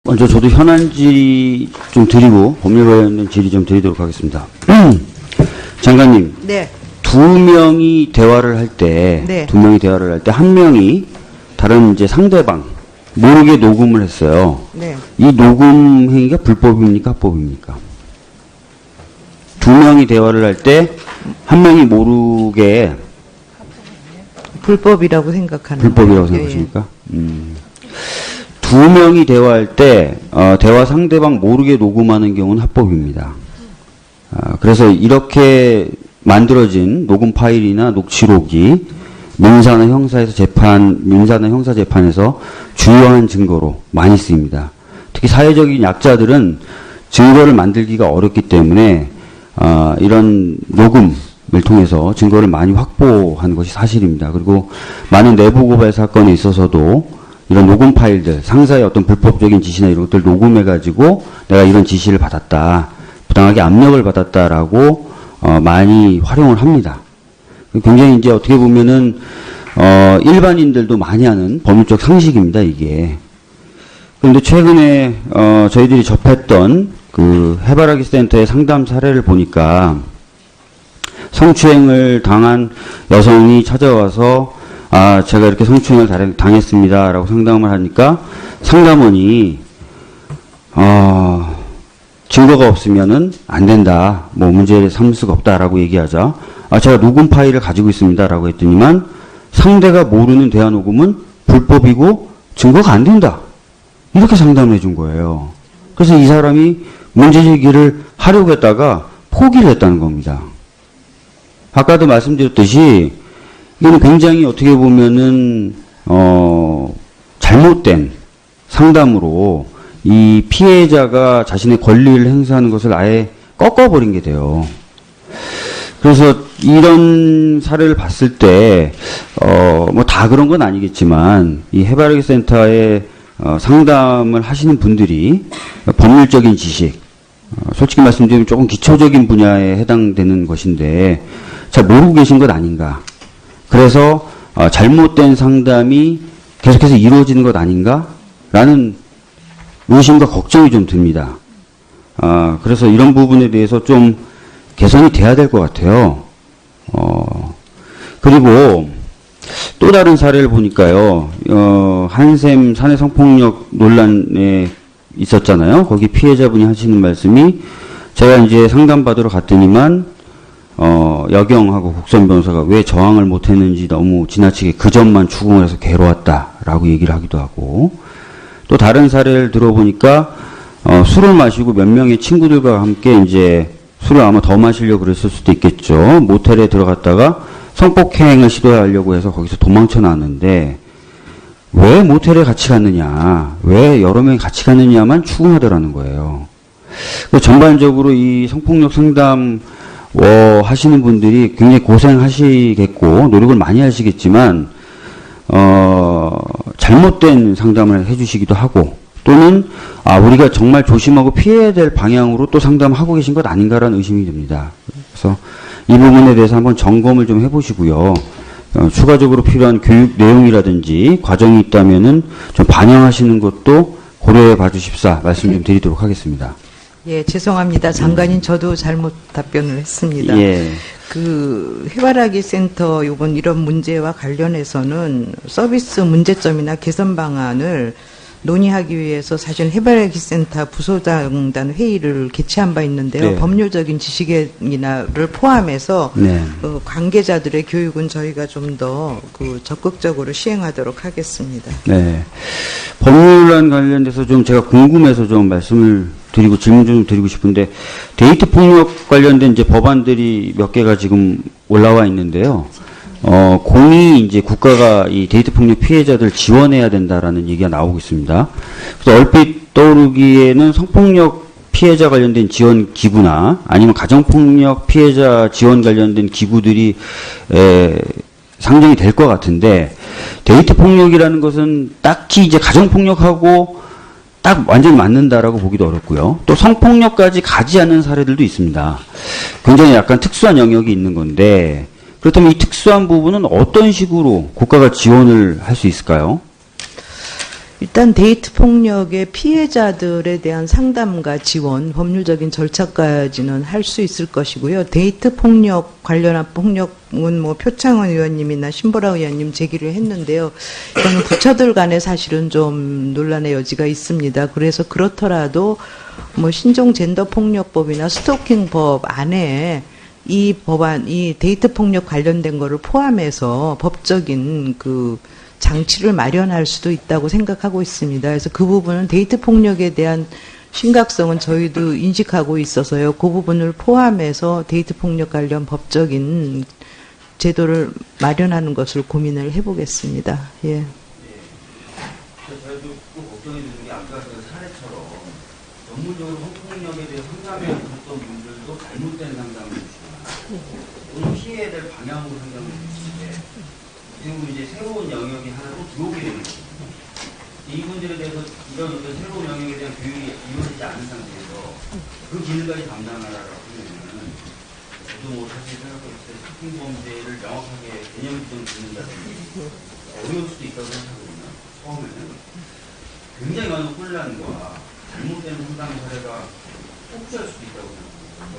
먼저 저도 현안 질의 좀 드리고 법률 관련된 질의 좀 드리도록 하겠습니다. 장관님. 네. 두 명이 대화를 할 때, 네. 두 명이 대화를 할 때 한 명이 다른 이제 상대방 모르게 녹음을 했어요. 네. 이 녹음 행위가 불법입니까, 합법입니까? 두 명이 대화를 할 때 한 명이 모르게 불법이라고 생각하는 불법이라고 거예요. 생각하십니까? 두 명이 대화할 때 대화 상대방 모르게 녹음하는 경우는 합법입니다. 그래서 이렇게 만들어진 녹음 파일이나 녹취록이 민사나 형사에서 민사나 형사 재판에서 주요한 증거로 많이 쓰입니다. 특히 사회적인 약자들은 증거를 만들기가 어렵기 때문에 이런 녹음을 통해서 증거를 많이 확보하는 것이 사실입니다. 그리고 많은 내부 고발 사건에 있어서도 이런 녹음 파일들, 상사의 어떤 불법적인 지시나 이런 것들 녹음해가지고 내가 이런 지시를 받았다, 부당하게 압력을 받았다라고 많이 활용을 합니다. 굉장히 이제 어떻게 보면은 일반인들도 많이 하는 법률적 상식입니다, 이게. 그런데 최근에 저희들이 접했던 그 해바라기 센터의 상담 사례를 보니까 성추행을 당한 여성이 찾아와서 제가 이렇게 성추행을 당했습니다 라고 상담을 하니까 상담원이 증거가 없으면은 안 된다, 뭐 문제를 삼을 수가 없다라고 얘기하자 제가 녹음 파일을 가지고 있습니다 라고 했더니만 상대가 모르는 대화 녹음은 불법이고 증거가 안 된다, 이렇게 상담을 해준 거예요. 그래서 이 사람이 문제 제기를 하려고 했다가 포기를 했다는 겁니다. 아까도 말씀드렸듯이 이거는 굉장히 어떻게 보면은 잘못된 상담으로 이 피해자가 자신의 권리를 행사하는 것을 아예 꺾어버린 게 돼요. 그래서 이런 사례를 봤을 때 뭐 다 그런 건 아니겠지만 이 해바라기 센터에 상담을 하시는 분들이 법률적인 지식, 솔직히 말씀드리면 조금 기초적인 분야에 해당되는 것인데 잘 모르고 계신 것 아닌가. 그래서 잘못된 상담이 계속해서 이루어지는 것 아닌가라는 의심과 걱정이 좀 듭니다. 그래서 이런 부분에 대해서 좀 개선이 돼야 될 것 같아요. 그리고 또 다른 사례를 보니까요. 한샘 사내 성폭력 논란에 있었잖아요. 거기 피해자분이 하시는 말씀이 제가 이제 상담받으러 갔더니만 여경하고 국선 변호사가 왜 저항을 못했는지 너무 지나치게 그 점만 추궁을 해서 괴로웠다라고 얘기를 하기도 하고, 또 다른 사례를 들어보니까 술을 마시고 몇 명의 친구들과 함께 이제 술을 아마 더 마시려고 그랬을 수도 있겠죠. 모텔에 들어갔다가 성폭행을 시도하려고 해서 거기서 도망쳐 나왔는데 왜 모텔에 같이 갔느냐, 왜 여러 명이 같이 갔느냐만 추궁하더라는 거예요. 전반적으로 이 성폭력 상담 하시는 분들이 굉장히 고생하시겠고 노력을 많이 하시겠지만 잘못된 상담을 해주시기도 하고, 또는 우리가 정말 조심하고 피해야 될 방향으로 또 상담하고 계신 것 아닌가라는 의심이 듭니다. 그래서 이 부분에 대해서 한번 점검을 좀 해보시고요. 추가적으로 필요한 교육 내용이라든지 과정이 있다면은 좀 반영하시는 것도 고려해 봐주십사 말씀 좀 드리도록 하겠습니다. 예, 죄송합니다. 장관님, 저도 잘못 답변을 했습니다. 예. 그 해바라기 센터 이런 문제와 관련해서는 서비스 문제점이나 개선 방안을 논의하기 위해서 사실 해바라기 센터 부소장단 회의를 개최한 바 있는데요. 네. 법률적인 지식이나를 포함해서 네. 관계자들의 교육은 저희가 좀 더 적극적으로 시행하도록 하겠습니다. 네. 법률안 관련돼서 좀 제가 궁금해서 좀 말씀을 드리고 질문 좀 드리고 싶은데, 데이트 폭력 관련된 이제 법안들이 몇 개가 지금 올라와 있는데요. 공이 이제 국가가 이 데이트 폭력 피해자들 지원해야 된다라는 얘기가 나오고 있습니다. 그래서 얼핏 떠오르기에는 성폭력 피해자 관련된 지원 기구나 아니면 가정폭력 피해자 지원 관련된 기구들이 상정이 될 것 같은데, 데이트 폭력이라는 것은 딱히 이제 가정폭력하고 딱 완전히 맞는다라고 보기도 어렵고요. 또 성폭력까지 가지 않는 사례들도 있습니다. 굉장히 약간 특수한 영역이 있는 건데, 그렇다면 이 특수한 부분은 어떤 식으로 국가가 지원을 할 수 있을까요? 일단 데이트 폭력의 피해자들에 대한 상담과 지원, 법률적인 절차까지는 할 수 있을 것이고요. 데이트 폭력 관련한 폭력은 뭐 표창원 의원님이나 신보라 의원님 제기를 했는데요. 이거는 부처들 간에 사실은 좀 논란의 여지가 있습니다. 그래서 그렇더라도 뭐 신종 젠더 폭력법이나 스토킹법 안에 이 법안, 이 데이트 폭력 관련된 거를 포함해서 법적인 그 장치를 마련할 수도 있다고 생각하고 있습니다. 그래서 그 부분은 데이트 폭력에 대한 심각성은 저희도 인식하고 있어서요. 그 부분을 포함해서 데이트 폭력 관련 법적인 제도를 마련하는 것을 고민을 해보겠습니다. 예. 저희도 꼭 걱정이 되는 게 아까 그 사례처럼 전문적으로 성폭력에 대해 상담해 줬던 분들도 잘못된 상담을 주시거나 또는 피해야 될 방향으로 상담을 주시는데 지금 이제 새로운 영역이 하나 또 들어오게 되는 거거든요. 이분들에 대해서 이런 어떤 새로운 영역에 대한 교육이 이루어지지 않은 상태에서 그 기능까지 감당하라고 하면은 저도 뭐 사실 생각했을 때 스팅 범죄를 명확하게 개념 지정 짓는다든지 어려울 수도 있다고 생각하거든요. 처음에는 굉장히 많은 혼란과 잘못된 상담 사례가 폭주할 수도 있다고 생각합니다. 그래서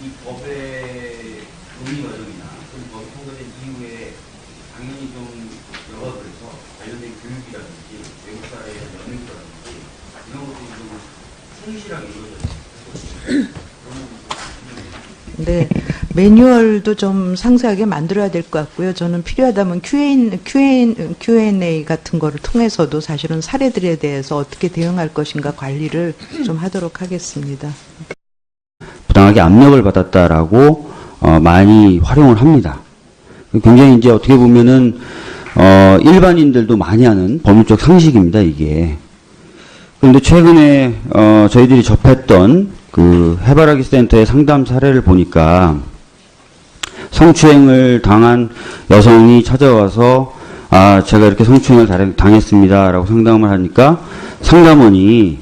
이 법의 논의 과정이나 법이 통과된 이후에 당연히 좀 여러분에서 관련된 교육이라든지 외국 사회의 연구라든지 이런 것들이 좀 성실하게 이루어져야 됩니다. 네, 매뉴얼도 좀 상세하게 만들어야 될 것 같고요. 저는 필요하다면 Q&A 같은 거를 통해서도 사실은 사례들에 대해서 어떻게 대응할 것인가 관리를 좀 하도록 하겠습니다. 부당하게 압력을 받았다라고 많이 활용을 합니다. 굉장히 이제 어떻게 보면은 일반인들도 많이 하는 법률적 상식입니다, 이게. 그런데 최근에 저희들이 접했던 그 해바라기 센터의 상담 사례를 보니까 성추행을 당한 여성이 찾아와서 제가 이렇게 성추행을 당했습니다라고 상담을 하니까 상담원이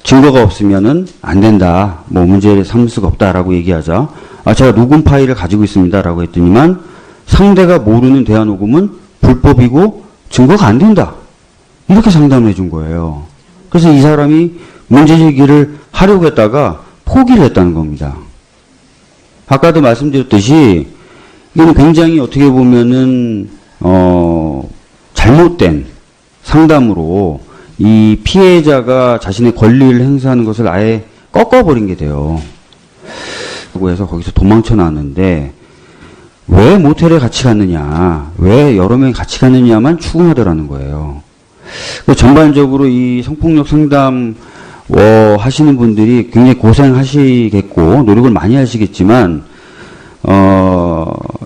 증거가 없으면은 안 된다. 뭐 문제를 삼을 수가 없다라고 얘기하자 제가 녹음 파일을 가지고 있습니다라고 했더니만 상대가 모르는 대화 녹음은 불법이고 증거가 안 된다. 이렇게 상담을 해준 거예요. 그래서 이 사람이 문제 제기를 하려고 했다가 포기를 했다는 겁니다. 아까도 말씀드렸듯이 이건 굉장히 어떻게 보면은 잘못된 상담으로 이 피해자가 자신의 권리를 행사하는 것을 아예 꺾어버린 게 돼요. 해서 거기서 도망쳐 나왔는데 왜 모텔에 같이 갔느냐, 왜 여러 명이 같이 갔느냐만 추궁하더라는 거예요. 전반적으로 이 성폭력 상담 하시는 분들이 굉장히 고생하시겠고 노력을 많이 하시겠지만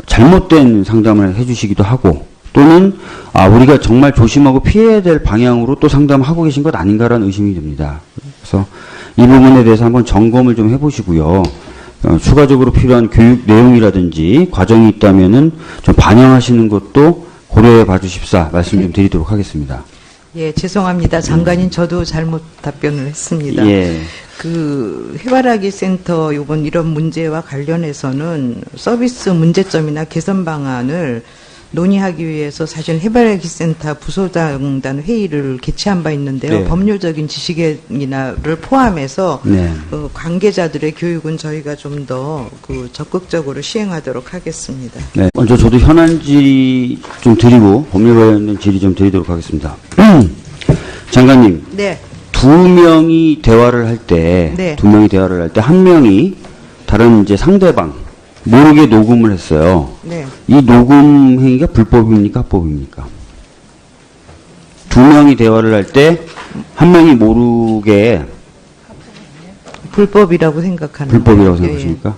잘못된 상담을 해주시기도 하고 또는 우리가 정말 조심하고 피해야 될 방향으로 또 상담하고 계신 것 아닌가라는 의심이 듭니다. 그래서 이 부분에 대해서 한번 점검을 좀 해보시고요. 추가적으로 필요한 교육 내용이라든지 과정이 있다면은 좀 반영하시는 것도 고려해 봐주십사 말씀 좀 드리도록 하겠습니다. 예, 죄송합니다. 장관님, 저도 잘못 답변을 했습니다. 예. 그 해바라기 센터 이런 문제와 관련해서는 서비스 문제점이나 개선 방안을 논의하기 위해서 사실 해바라기 센터 부소장단 회의를 개최한 바 있는데요. 네. 법률적인 지식이나를 포함해서 네. 관계자들의 교육은 저희가 좀 더 적극적으로 시행하도록 하겠습니다. 네. 먼저 저도 현안 질의 좀 드리고 법률 관련된 질의 좀 드리도록 하겠습니다. 장관님. 네. 두 명이 대화를 할 때, 네. 한 명이 다른 이제 상대방 모르게 녹음을 했어요. 네. 이 녹음 행위가 불법입니까, 합법입니까? 두 명이 대화를 할 때 한 명이 모르게 불법이라고 생각하는 불법이라고 거예요. 생각하십니까?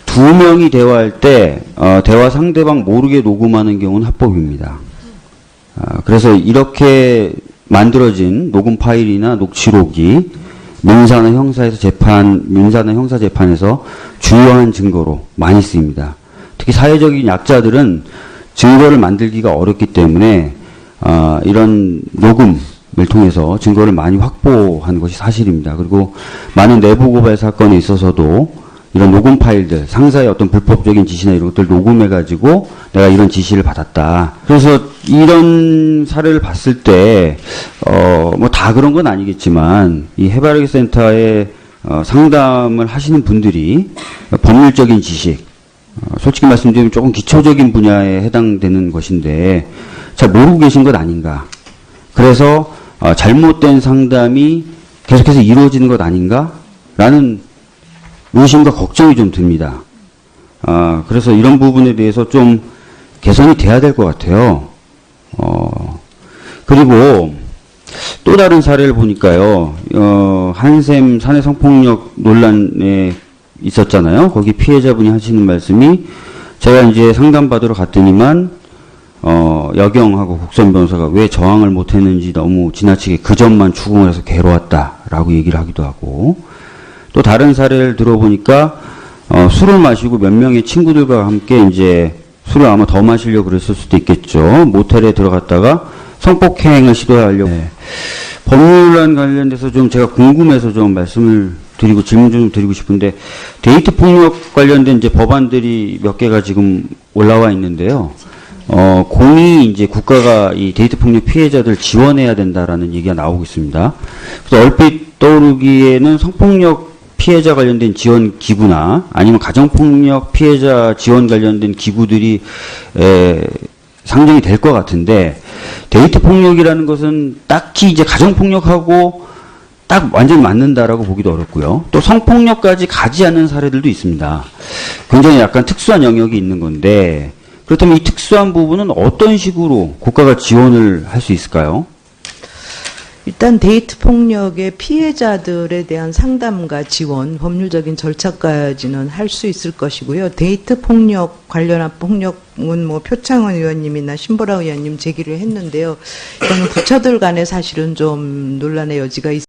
두 명이 대화할 때 대화 상대방 모르게 녹음하는 경우는 합법입니다. 그래서 이렇게 만들어진 녹음 파일이나 녹취록이 민사나 형사 재판에서 주요한 증거로 많이 쓰입니다. 특히 사회적인 약자들은 증거를 만들기가 어렵기 때문에 이런 녹음을 통해서 증거를 많이 확보하는 것이 사실입니다. 그리고 많은 내부 고발 사건에 있어서도 이런 녹음 파일들, 상사의 어떤 불법적인 지시나 이런 것들 녹음해가지고 내가 이런 지시를 받았다. 그래서 이런 사례를 봤을 때, 뭐 다 그런 건 아니겠지만, 이 해바라기 센터에 상담을 하시는 분들이 법률적인 지식, 솔직히 말씀드리면 조금 기초적인 분야에 해당되는 것인데, 잘 모르고 계신 것 아닌가. 그래서 잘못된 상담이 계속해서 이루어지는 것 아닌가? 라는 의심과 걱정이 좀 듭니다. 그래서 이런 부분에 대해서 좀 개선이 돼야 될 것 같아요. 그리고 또 다른 사례를 보니까요, 한샘 사내 성폭력 논란에 있었잖아요. 거기 피해자분이 하시는 말씀이 제가 이제 상담받으러 갔더니만, 여경하고 국선 변호사가 왜 저항을 못했는지 너무 지나치게 그 점만 추궁을 해서 괴로웠다라고 얘기를 하기도 하고, 또 다른 사례를 들어보니까, 술을 마시고 몇 명의 친구들과 함께 이제 술을 아마 더 마시려고 그랬을 수도 있겠죠. 모텔에 들어갔다가 성폭행을 시도하려고. 네. 법률안 관련돼서 좀 제가 궁금해서 좀 말씀을 드리고 질문 좀 드리고 싶은데, 데이트 폭력 관련된 이제 법안들이 몇 개가 지금 올라와 있는데요. 공이 이제 국가가 이 데이트 폭력 피해자들 지원해야 된다라는 얘기가 나오고 있습니다. 그래서 얼핏 떠오르기에는 성폭력 피해자 관련된 지원 기구나 아니면 가정폭력 피해자 지원 관련된 기구들이 상정이 될 것 같은데, 데이트 폭력이라는 것은 딱히 이제 가정폭력하고 딱 완전히 맞는다라고 보기도 어렵고요. 또 성폭력까지 가지 않는 사례들도 있습니다. 굉장히 약간 특수한 영역이 있는 건데, 그렇다면 이 특수한 부분은 어떤 식으로 국가가 지원을 할 수 있을까요? 일단 데이트 폭력의 피해자들에 대한 상담과 지원, 법률적인 절차까지는 할 수 있을 것이고요. 데이트 폭력 관련한 폭력은 뭐 표창원 의원님이나 신보라 의원님 제기를 했는데요. 이거는 부처들 간에 사실은 좀 논란의 여지가 있습니다.